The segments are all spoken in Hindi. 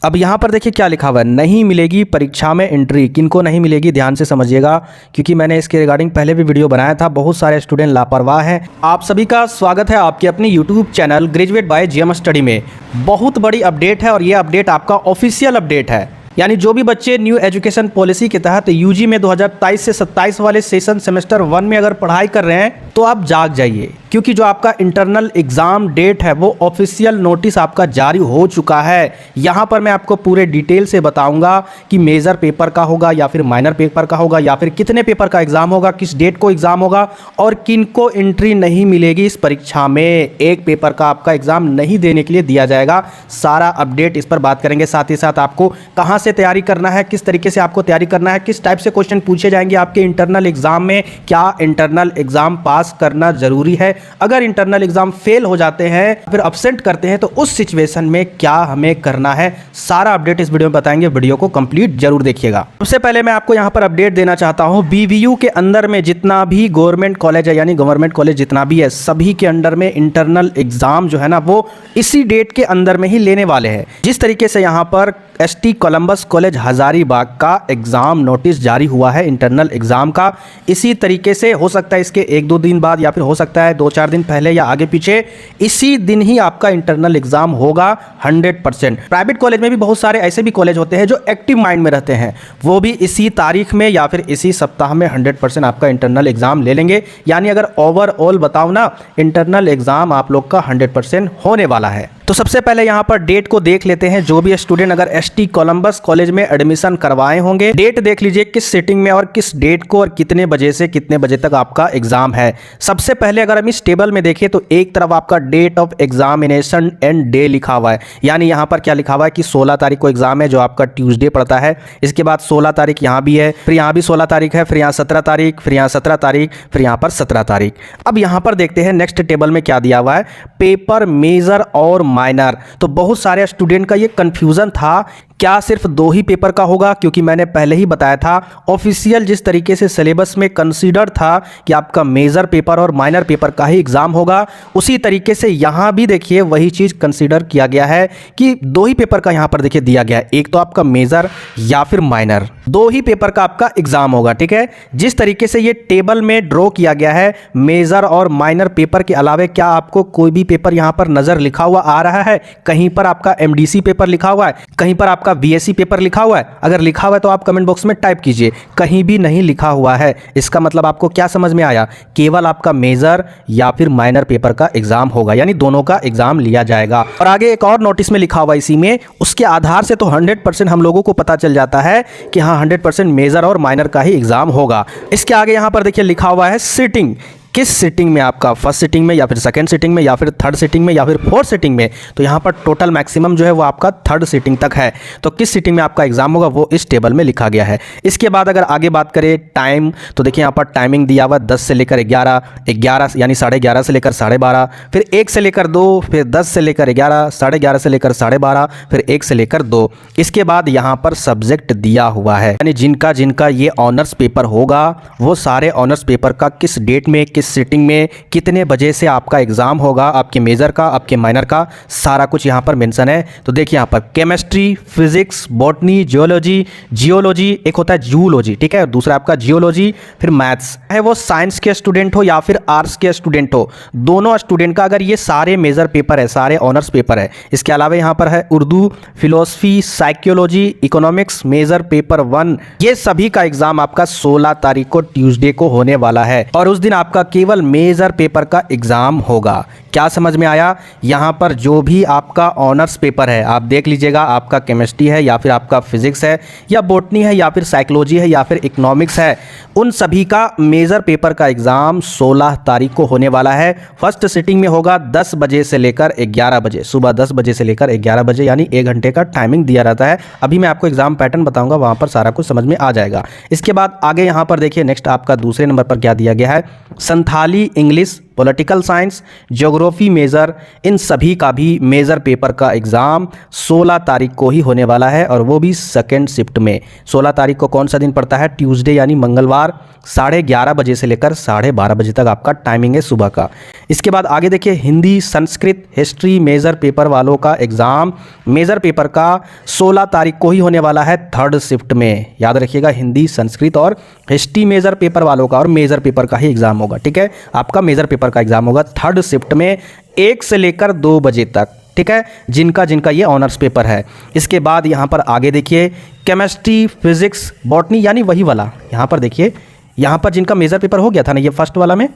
अब यहाँ पर देखिए क्या लिखा हुआ है, नहीं मिलेगी परीक्षा में एंट्री। किनको नहीं मिलेगी ध्यान से समझिएगा, क्योंकि मैंने इसके रिगार्डिंग पहले भी वीडियो बनाया था। बहुत सारे स्टूडेंट लापरवाह हैं। आप सभी का स्वागत है आपके अपने YouTube channel graduate by GM study में। बहुत बड़ी अपडेट है और ये अपडेट आपका ऑफिशियल अपडेट है। यानी जो भी बच्चे न्यू एजुकेशन पॉलिसी के तहत यूजी में 2023 से 27 वाले सेशन सेमेस्टर 1 में अगर पढ़ाई कर रहे हैं तो आप जाग जाइए, क्योंकि जो आपका इंटरनल एग्जाम डेट है वो ऑफिशियल नोटिस आपका जारी हो चुका है। यहाँ पर मैं आपको पूरे डिटेल से बताऊंगा कि मेजर पेपर का होगा या फिर माइनर पेपर का होगा या फिर कितने पेपर का एग्जाम होगा, किस डेट को एग्जाम होगा और किनको एंट्री नहीं मिलेगी इस परीक्षा में। एक पेपर का आपका एग्जाम नहीं देने के लिए दिया जाएगा। सारा अपडेट इस पर बात करेंगे। साथ ही साथ आपको कहाँ से तैयारी करना है, किस तरीके से आपको तैयारी करना है, किस टाइप से क्वेश्चन पूछे जाएंगे आपके इंटरनल एग्जाम में, क्या इंटरनल एग्जाम पास करना जरूरी है, अगर इंटरनल एग्जाम फेल हो जाते हैं फिर अब्सेंट करते हैं तो उस सिचुएशन में क्या हमें करना है, सारा अपडेट इस वीडियो में बताएंगे। वीडियो को कंप्लीट जरूर देखिएगा। सबसे पहले मैं आपको यहां पर अपडेट देना चाहता हूं, बीवीयू के अंदर में जितना भी गवर्नमेंट कॉलेज है, यानी गवर्नमेंट कॉलेज जितना भी है, सभी के अंडर में इंटरनल एग्जाम जो है ना वो इसी डेट के अंदर में ही लेने वाले हैं। जिस तरीके से यहां पर एसटी कोलंबस कॉलेज हजारीबाग का एग्जाम नोटिस जारी हुआ है इंटरनल एग्जाम का, इसी तरीके से हो सकता है इसके 1-2 दिन बाद या फिर हो सकता है 2-4 दिन पहले या आगे पीछे इसी दिन ही आपका इंटरनल एग्जाम होगा 100%। प्राइवेट कॉलेज में भी बहुत सारे ऐसे भी कॉलेज होते हैं जो एक्टिव माइंड में रहते हैं, वो भी इसी तारीख में या फिर इसी सप्ताह में 100% आपका इंटरनल एग्जाम ले लेंगे। यानी अगर ओवरऑल बताऊं ना, इंटरनल एग्जाम आप लोग का 100% होने वाला है। तो सबसे पहले यहाँ पर डेट को देख लेते हैं। जो भी स्टूडेंट अगर एसटी कोलंबस कॉलेज में एडमिशन करवाए होंगे, डेट देख लीजिए किस सिटिंग में और किस डेट को और कितने बजे से कितने बजे तक आपका एग्जाम है। सबसे पहले अगर हम इस टेबल में देखें तो एक तरफ आपका date of examination and day लिखा हुआ है। यानी यहाँ पर क्या लिखा हुआ है कि 16 तारीख को एग्जाम है जो आपका ट्यूसडे पड़ता है। इसके बाद 16 तारीख यहाँ भी है, फिर यहाँ भी 16 तारीख है, फिर यहाँ 17 तारीख, फिर यहाँ 17 तारीख, फिर यहाँ पर 17 तारीख। अब यहाँ पर देखते हैं नेक्स्ट टेबल में क्या दिया हुआ है, पेपर मेजर और माइनर। तो बहुत सारे स्टूडेंट का ये कंफ्यूजन था, क्या सिर्फ 2 ही पेपर का होगा, क्योंकि मैंने पहले ही बताया था ऑफिशियल जिस तरीके से सिलेबस में कंसीडर था कि आपका मेजर पेपर और माइनर पेपर का ही एग्जाम होगा, उसी तरीके से यहाँ भी देखिए वही चीज़ कंसीडर किया गया है कि 2 ही पेपर का यहाँ पर देखिए दिया गया है, एक तो आपका मेजर या फिर माइनर, 2 ही पेपर का आपका एग्जाम होगा। ठीक है, जिस तरीके से ये टेबल में ड्रॉ किया गया है मेजर और माइनर पेपर के अलावा क्या आपको कोई भी पेपर यहाँ पर नजर लिखा हुआ आ रहा है? कहीं पर आपका एमडीसी पेपर लिखा हुआ है, कहीं पर आपका बीएससी पेपर लिखा हुआ है? अगर लिखा हुआ है तो आप कमेंट बॉक्स में टाइप कीजिए। कहीं भी नहीं लिखा हुआ है, इसका मतलब आपको क्या समझ में आया? केवल आपका मेजर या फिर माइनर पेपर का एग्जाम होगा, यानी दोनों का एग्जाम लिया जाएगा। और आगे एक और नोटिस में लिखा हुआ इसी में, उसके आधार से तो 100% हम लोगों को पता चल जाता है कि हाँ 100% मेजर और माइनर का ही एग्जाम होगा। इसके आगे यहाँ पर देखिए लिखा हुआ है सिटिंग, किस सिटिंग में आपका, फर्स्ट सिटिंग में या फिर सेकंड सिटिंग में या फिर थर्ड सिटिंग में या फिर फोर्थ सिटिंग में। तो यहाँ पर टोटल मैक्सिमम जो है वो आपका थर्ड सिटिंग तक है। तो किस सिटिंग में आपका एग्जाम होगा वो इस टेबल में लिखा गया है। इसके बाद अगर आगे बात करें टाइम, तो देखिए यहाँ पर टाइमिंग दिया हुआ 10 से लेकर 11, 11 यानी 11:30 से लेकर 12:30, फिर 1 से लेकर 2, फिर 10 से लेकर 11, 11:30 से लेकर 12:30, फिर 1 से लेकर 2। इसके बाद यहाँ पर सब्जेक्ट दिया हुआ है, यानी जिनका जिनका ये ऑनर्स पेपर होगा वो सारे ऑनर्स पेपर का किस डेट में, किस सिटिंग में, कितने बजे से आपका एग्जाम होगा, आपके मेजर का, आपके माइनर का, सारा कुछ यहाँ पर मेंशन है। तो देखिए यहाँ पर केमिस्ट्री, फिजिक्स, बॉटनी, जियोलॉजी, एक होता है जूलॉजी, ठीक है, दूसरा आपका जियोलॉजी, फिर मैथ्स है, वो साइंस के स्टूडेंट हो या फिर आर्ट्स के स्टूडेंट हो, दोनों स्टूडेंट का अगर ये सारे मेजर पेपर है, सारे ऑनर्स पेपर है। इसके अलावा यहाँ पर है Urdu, philosophy, psychology, economics, major paper 1, ये सभी का एग्जाम आपका 16 तारीख को ट्यूसडे को होने वाला है और उस दिन आपका केवल मेजर पेपर का एग्जाम होगा। क्या समझ में आया? यहाँ पर जो भी आपका ऑनर्स पेपर है आप देख लीजिएगा, आपका केमिस्ट्री है या फिर आपका फिजिक्स है या बॉटनी है या फिर साइकोलॉजी है या फिर इकोनॉमिक्स है, उन सभी का मेजर पेपर का एग्जाम 16 तारीख को होने वाला है। फर्स्ट सिटिंग में होगा 10 बजे से लेकर 11 बजे, सुबह 10 बजे से लेकर 11 बजे, यानी 1 घंटे का टाइमिंग दिया रहता है। अभी मैं आपको एग्जाम पैटर्न बताऊंगा, वहां पर सारा कुछ समझ में आ जाएगा। इसके बाद आगे यहाँ पर देखिए नेक्स्ट आपका दूसरे नंबर पर क्या दिया गया है, Santhali, English, political science, geography major, इन सभी का भी मेजर पेपर का एग्जाम 16 तारीख को ही होने वाला है और वो भी सेकेंड शिफ्ट में। 16 तारीख को कौन सा दिन पड़ता है? ट्यूसडे यानी मंगलवार। 11:30 बजे से लेकर 12:30 बजे तक आपका टाइमिंग है सुबह का। इसके बाद आगे देखिए Hindi, Sanskrit, history major paper वालों का एग्ज़ाम मेजर पेपर का 16 तारीख को ही होने वाला है 3rd शिफ्ट में। याद रखिएगा हिंदी, संस्कृत और हिस्ट्री मेजर पेपर वालों का और मेजर पेपर का ही एग्ज़ाम होगा। ठीक है, आपका मेजर पेपर का एग्ज़ाम होगा 3rd शिफ्ट में 1 से लेकर 2 बजे तक। ठीक है, जिनका जिनका ये ऑनर्स पेपर है। इसके बाद यहाँ पर आगे देखिए केमिस्ट्री, फिजिक्स, बॉटनी यानी वही वाला। यहाँ पर देखिए, यहाँ पर जिनका मेजर पेपर हो गया था ना ये फर्स्ट वाला में,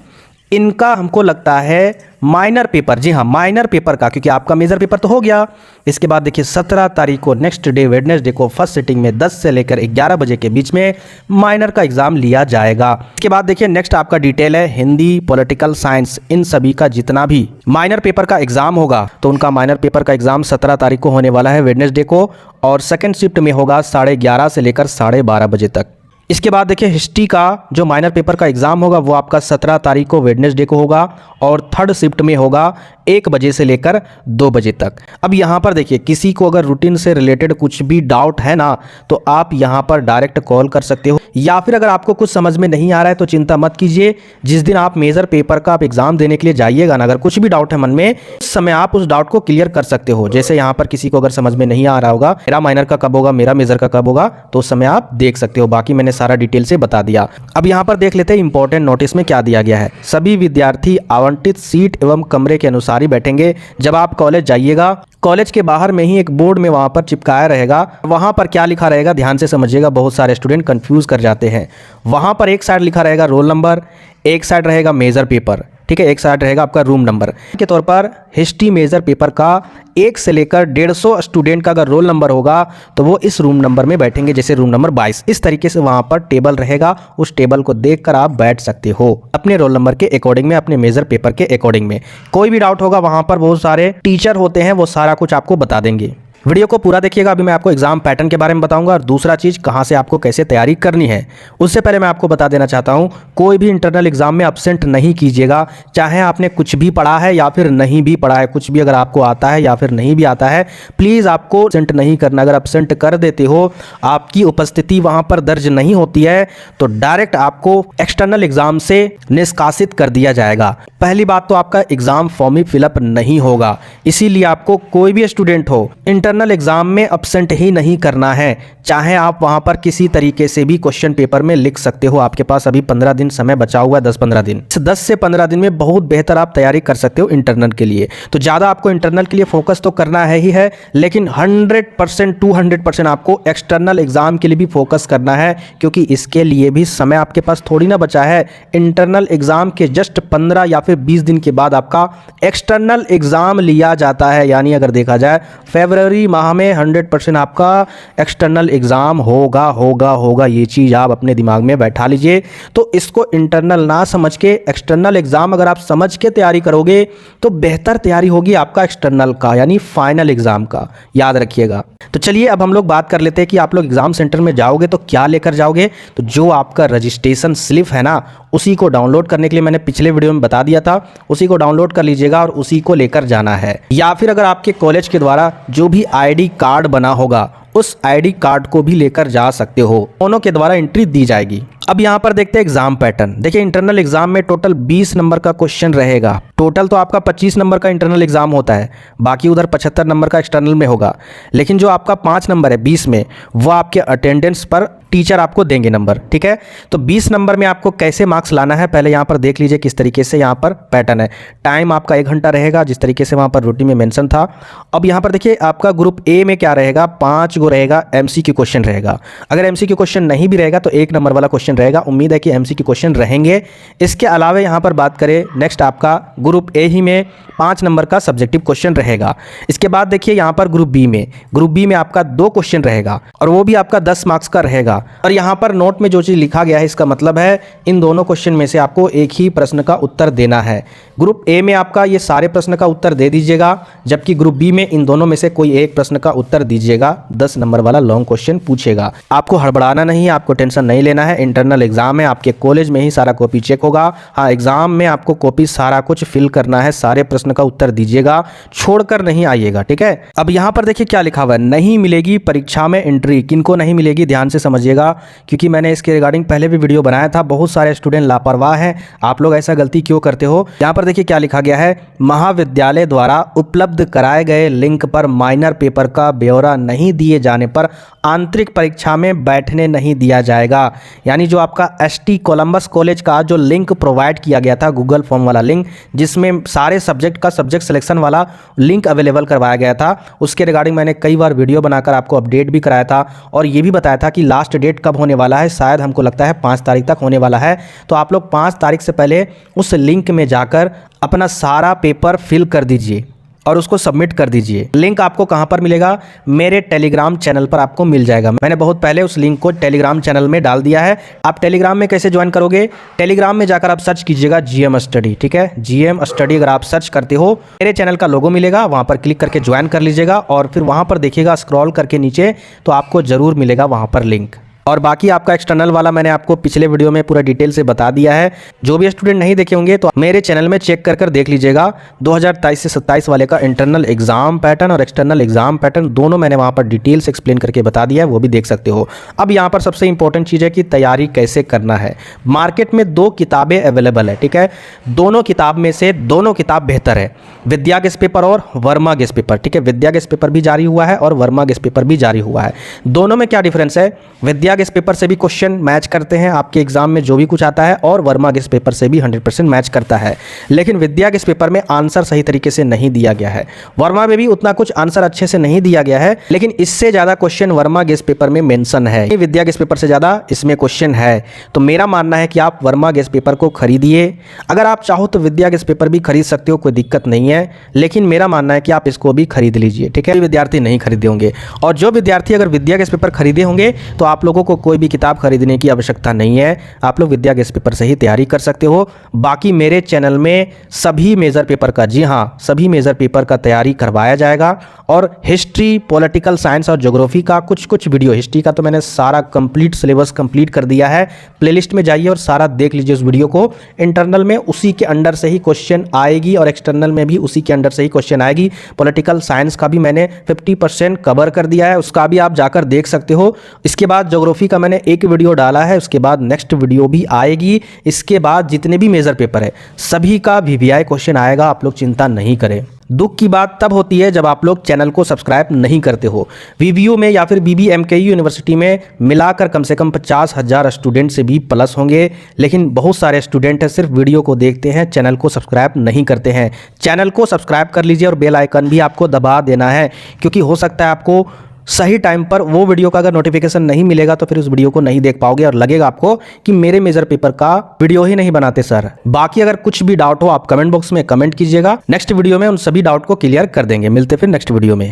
इनका हमको लगता है माइनर पेपर, जी हाँ माइनर पेपर का, क्योंकि आपका मेजर पेपर तो हो गया। इसके बाद देखिए 17 तारीख को नेक्स्ट डे वेडनेसडे को फर्स्ट सिटिंग में 10 से लेकर 11 बजे के बीच में माइनर का एग्जाम लिया जाएगा। इसके बाद देखिए नेक्स्ट आपका डिटेल है हिंदी, पॉलिटिकल साइंस, इन सभी का जितना भी माइनर पेपर का एग्जाम होगा तो उनका माइनर पेपर का एग्जाम 17 तारीख को होने वाला है वेडनेसडे को, और सेकेंड शिफ्ट में होगा 11:30 से लेकर 12:30 बजे तक। इसके बाद देखिए हिस्ट्री का जो माइनर पेपर का एग्ज़ाम होगा वो आपका 17 तारीख को वेडनेसडे को होगा और 3rd शिफ्ट में होगा 1 बजे से लेकर 2 बजे तक। अब यहाँ पर देखिए किसी को अगर रूटीन से रिलेटेड कुछ भी डाउट है ना तो आप यहाँ पर डायरेक्ट कॉल कर सकते हो, या फिर अगर आपको कुछ समझ में नहीं आ रहा है तो चिंता मत कीजिए। जिस दिन आप मेजर पेपर का आप एग्ज़ाम देने के लिए जाइएगा ना, अगर कुछ भी डाउट है मन में, उस समय आप उस डाउट को क्लियर कर सकते हो। जैसे यहाँ पर किसी को अगर समझ में नहीं आ रहा होगा मेरा माइनर का कब होगा, मेरा मेजर का कब होगा, तो उस समय आप देख सकते हो। बाकी मैंने सारा डिटेल से बता दिया। अब यहाँ पर देख लेते हैं इंपॉर्टेंट नोटिस में क्या दिया गया है। सभी विद्यार्थी आवंटित सीट एवं कमरे के अनुसार ही बैठेंगे। जब आप कॉलेज जाइएगा, कॉलेज के बाहर में ही एक बोर्ड में वहाँ पर चिपकाया रहेगा। वहाँ पर क्या लिखा रहेगा ध्यान से समझिएगा, बहुत सारे स्टूडेंट कंफ्यूज कर जाते हैं। वहाँ पर एक साइड लिखा रहेगा रोल नंबर, एक साइड रहेगा मेजर पेपर, ठीक है, एक साइड रहेगा आपका रूम नंबर के तौर पर। हिस्ट्री मेजर पेपर का 1 से लेकर 150 स्टूडेंट का अगर रोल नंबर होगा तो वो इस रूम नंबर में बैठेंगे, जैसे रूम नंबर 22। इस तरीके से वहाँ पर टेबल रहेगा, उस टेबल को देखकर आप बैठ सकते हो अपने रोल नंबर के अकॉर्डिंग में, अपने मेजर पेपर के अकॉर्डिंग में। कोई भी डाउट होगा वहाँ पर बहुत सारे टीचर होते हैं, वो सारा कुछ आपको बता देंगे। वीडियो को पूरा देखिएगा। अभी मैं आपको एग्जाम पैटर्न के बारे में बताऊंगा और दूसरा चीज़ कहां से आपको कैसे तैयारी करनी है। उससे पहले मैं आपको बता देना चाहता हूं, कोई भी इंटरनल एग्जाम में अब्सेंट नहीं कीजिएगा, चाहे आपने कुछ भी पढ़ा है या फिर नहीं भी पढ़ा है। कुछ भी अगर आपको आता है या फिर नहीं भी आता है, प्लीज़ आपको अब्सेंट नहीं करना। अगर अब्सेंट कर देते हो, आपकी उपस्थिति वहां पर दर्ज नहीं होती है, तो डायरेक्ट आपको एक्सटर्नल एग्जाम से निष्कासित कर दिया जाएगा। पहली बात तो आपका एग्जाम फॉर्म ही फिलअप नहीं होगा, इसीलिए आपको कोई भी स्टूडेंट हो इंटरनल एग्जाम में अब्सेंट ही नहीं करना है। चाहे आप वहां पर किसी तरीके से भी क्वेश्चन पेपर में लिख सकते हो। आपके पास अभी 15 दिन समय बचा हुआ है, 10-15 दिन। 10 से 15 दिन में बहुत बेहतर आप तैयारी कर सकते हो इंटरनल के लिए। तो ज़्यादा आपको इंटरनल के लिए फोकस तो करना है ही है, लेकिन 100% 200% आपको एक्सटर्नल एग्जाम के लिए भी फोकस करना है, क्योंकि इसके लिए भी समय आपके पास थोड़ी ना बचा है। इंटरनल एग्जाम के जस्ट 15 या फिर 20 दिन के बाद आपका एक्सटर्नल एग्जाम लिया जाता है। यानी अगर देखा जाए फरवरी माह में 100% आपका एक्सटर्नल एग्जाम होगा। ये चीज़ आप अपने दिमाग में बैठा लीजिए। तो इसको इंटरनल ना समझ के एक्सटर्नल एग्जाम अगर आप समझ के तैयारी करोगे तो बेहतर तैयारी होगी आपका एक्सटर्नल का, यानी फाइनल एग्जाम का। याद रखिएगा। तो चलिए अब हम लोग बात कर लेते हैं कि आप लोग एग्जाम सेंटर में जाओगे तो क्या लेकर जाओगे। तो जो आपका रजिस्ट्रेशन स्लिप है ना, उसी को डाउनलोड करने के लिए मैंने पिछले वीडियो में बता दिया था, उसी को डाउनलोड कर लीजिएगा और उसी को लेकर जाना है। या फिर अगर आपके कॉलेज के द्वारा जो भी आईडी कार्ड बना होगा, उस आईडी कार्ड को भी लेकर जा सकते हो। दोनों के द्वारा एंट्री दी जाएगी। अब यहाँ पर देखते हैं एग्जाम पैटर्न। देखिए इंटरनल एग्जाम में टोटल 20 नंबर का क्वेश्चन रहेगा। टोटल तो आपका 25 नंबर का इंटरनल एग्जाम होता है, बाकी उधर 75 नंबर का एक्सटर्नल में होगा। लेकिन जो आपका 5 नंबर है 20 में, वो आपके अटेंडेंस पर टीचर आपको देंगे नंबर, ठीक है। तो 20 नंबर में आपको कैसे मार्क्स लाना है, पहले यहाँ पर देख लीजिए किस तरीके से यहाँ पर पैटर्न है। टाइम आपका 1 घंटा रहेगा, जिस तरीके से वहाँ पर रूटीन में मेंशन था। अब यहाँ पर देखिए आपका ग्रुप ए में क्या रहेगा, 5 गो रहेगा एमसीक्यू क्वेश्चन रहेगा। अगर एमसीक्यू क्वेश्चन नहीं भी रहेगा तो 1 नंबर वाला क्वेश्चन रहेगा। उम्मीद है कि एमसीक्यू क्वेश्चन रहेंगे। इसके अलावा यहाँ पर बात करें नेक्स्ट आपका ग्रुप ए ही में 5 नंबर का सब्जेक्टिव क्वेश्चन रहेगा। इसके बाद देखिए यहाँ पर ग्रुप बी में आपका 2 क्वेश्चन रहेगा और वो भी आपका 10 मार्क्स का रहेगा। और यहाँ पर नोट में जो चीज़ लिखा गया है इसका मतलब है इन दोनों क्वेश्चन में से आपको एक ही प्रश्न का उत्तर देना है। ग्रुप ए में आपका ये सारे प्रश्न का उत्तर दे दीजिएगा, जबकि ग्रुप बी में इन दोनों में से कोई एक प्रश्न का उत्तर दीजिएगा। 10 नंबर वाला लॉन्ग क्वेश्चन पूछेगा। आपको हड़बड़ाना नहीं है, आपको टेंशन नहीं लेना है। इंटरनल एग्जाम है, आपके कॉलेज में ही सारा कॉपी चेक होगा। हाँ, एग्जाम में आपको कॉपी सारा कुछ फिल करना है, सारे प्रश्न का उत्तर दीजिएगा, छोड़कर नहीं आइएगा, ठीक है। अब यहाँ पर देखिए क्या लिखा हुआ है, नहीं मिलेगी परीक्षा में एंट्री। किनको नहीं मिलेगी ध्यान से समझिएगा। कीजिएगा, क्योंकि मैंने इसके रिगार्डिंग पहले भी वीडियो बनाया था। बहुत सारे स्टूडेंट लापरवाह हैं। आप लोग ऐसा गलती क्यों करते हो? यहाँ पर देखिए क्या लिखा गया है, महाविद्यालय द्वारा उपलब्ध कराए गए लिंक पर माइनर पेपर का ब्यौरा नहीं दिए जाने पर आंतरिक परीक्षा में बैठने नहीं दिया जाएगा। यानी जो आपका एसटी कोलंबस कॉलेज का जो लिंक प्रोवाइड किया गया था, गूगल फॉर्म वाला लिंक, जिसमें सारे सब्जेक्ट का सब्जेक्ट सिलेक्शन वाला लिंक अवेलेबल करवाया गया था, उसके रिगार्डिंग मैंने कई बार वीडियो बनाकर आपको अपडेट भी कराया था और ये भी बताया था कि लास्ट डेट कब होने वाला है। शायद हमको लगता है 5 तारीख तक होने वाला है। तो आप लोग 5 तारीख से पहले उस लिंक में जाकर अपना सारा पेपर फिल कर दीजिए और उसको सबमिट कर दीजिए। लिंक आपको कहां पर मिलेगा? मेरे टेलीग्राम चैनल पर आपको मिल जाएगा। मैंने बहुत पहले उस लिंक को टेलीग्राम चैनल में डाल दिया है। आप टेलीग्राम में कैसे ज्वाइन करोगे? टेलीग्राम में जाकर आप सर्च कीजिएगा GM स्टडी, ठीक है, GM स्टडी अगर आप सर्च करते हो, मेरे चैनल का लोगो मिलेगा, वहां पर क्लिक करके ज्वाइन कर लीजिएगा और फिर वहां पर देखिएगा स्क्रॉल करके नीचे, तो आपको जरूर मिलेगा वहां पर लिंक। और बाकी आपका एक्सटर्नल वाला मैंने आपको पिछले वीडियो में पूरा डिटेल से बता दिया है। जो भी स्टूडेंट नहीं देखे होंगे तो मेरे चैनल में चेक कर देख लीजिएगा। 2023 से 27 वाले का इंटरनल एग्जाम पैटर्न और एक्सटर्नल एग्जाम पैटर्न दोनों मैंने वहां पर डिटेल से एक्सप्लेन करके बता दिया है, वो भी देख सकते हो। अब यहाँ पर सबसे इंपॉर्टेंट चीज़ है कि तैयारी कैसे करना है। मार्केट में 2 किताबें अवेलेबल है, ठीक है। दोनों किताब में से दोनों किताब बेहतर है, विद्या गेस्ट पेपर और वर्मा गेस्ट पेपर, ठीक है। विद्या गेस्ट पेपर भी जारी हुआ है और वर्मा गेस्ट पेपर भी जारी हुआ है। दोनों में क्या डिफरेंस है? विद्या गेस्ट पेपर से भी क्वेश्चन मैच करते हैं आपके एग्जाम में जो भी कुछ आता है, और वर्मा गेस्ट पेपर से भी 100% मैच करता है। लेकिन विद्या गेस्ट पेपर में आंसर सही तरीके से नहीं दिया गया है। वर्मा में भी उतना कुछ आंसर अच्छे से नहीं दिया गया है, लेकिन इससे ज्यादा क्वेश्चन वर्मा गेस्ट पेपर में मेंशन है। विद्या गेस्ट पेपर से ज्यादा इसमें क्वेश्चन है। तो मेरा मानना है कि आप वर्मा गेस्ट पेपर को खरीदिए। अगर आप चाहो तो विद्या गेस्ट पेपर भी खरीद सकते हो, कोई दिक्कत नहीं है, लेकिन मेरा मानना है कि आप इसको भी खरीद लीजिए, ठीक है। विद्यार्थी नहीं खरीदे होंगे, और जो विद्यार्थी अगर विद्या गेस्ट पेपर खरीदे होंगे तो आप लोगों को कोई भी किताब खरीदने की आवश्यकता नहीं है। आप लोग विद्या गेस्ट पेपर से ही तैयारी कर सकते हो। बाकी मेरे चैनल में सभी मेजर पेपर का, जी हाँ, सभी मेजर पेपर का तैयारी करवाया जाएगा। और हिस्ट्री, पॉलिटिकल साइंस और ज्योग्राफी का कुछ वीडियो, हिस्ट्री का तो मैंने सारा कंप्लीट सिलेबस कंप्लीट कर दिया है। प्लेलिस्ट में जाइए और सारा देख लीजिए उस वीडियो को। इंटरनल में उसी के अंडर से ही क्वेश्चन आएगी और एक्सटर्नल में भी उसी के अंडर से ही क्वेश्चन आएगी। पॉलिटिकल साइंस का भी मैंने 50% कवर कर दिया है, उसका भी आप जाकर देख सकते हो। इसके बाद ज्योग्राफी का मैंने एक वीडियो डाला है, उसके बाद नेक्स्ट वीडियो भी आएगी। इसके बाद जितने भी मेजर पेपर है सभी का VVI क्वेश्चन आएगा, आप लोग चिंता नहीं करें। दुख की बात तब होती है जब आप लोग चैनल को सब्सक्राइब नहीं करते हो। VBU में या फिर BBMKU यूनिवर्सिटी में मिलाकर कम से कम 50,000 स्टूडेंट से भी प्लस होंगे, लेकिन बहुत सारे स्टूडेंट हैं सिर्फ वीडियो को देखते हैं, चैनल को सब्सक्राइब नहीं करते हैं। चैनल को सब्सक्राइब कर लीजिए और बेल आइकन भी आपको दबा देना है, क्योंकि हो सकता है आपको सही टाइम पर वो वीडियो का अगर नोटिफिकेशन नहीं मिलेगा तो फिर उस वीडियो को नहीं देख पाओगे और लगेगा आपको कि मेरे मेजर पेपर का वीडियो ही नहीं बनाते सर। बाकी अगर कुछ भी डाउट हो आप कमेंट बॉक्स में कमेंट कीजिएगा, नेक्स्ट वीडियो में उन सभी डाउट को क्लियर कर देंगे। मिलते फिर नेक्स्ट वीडियो में।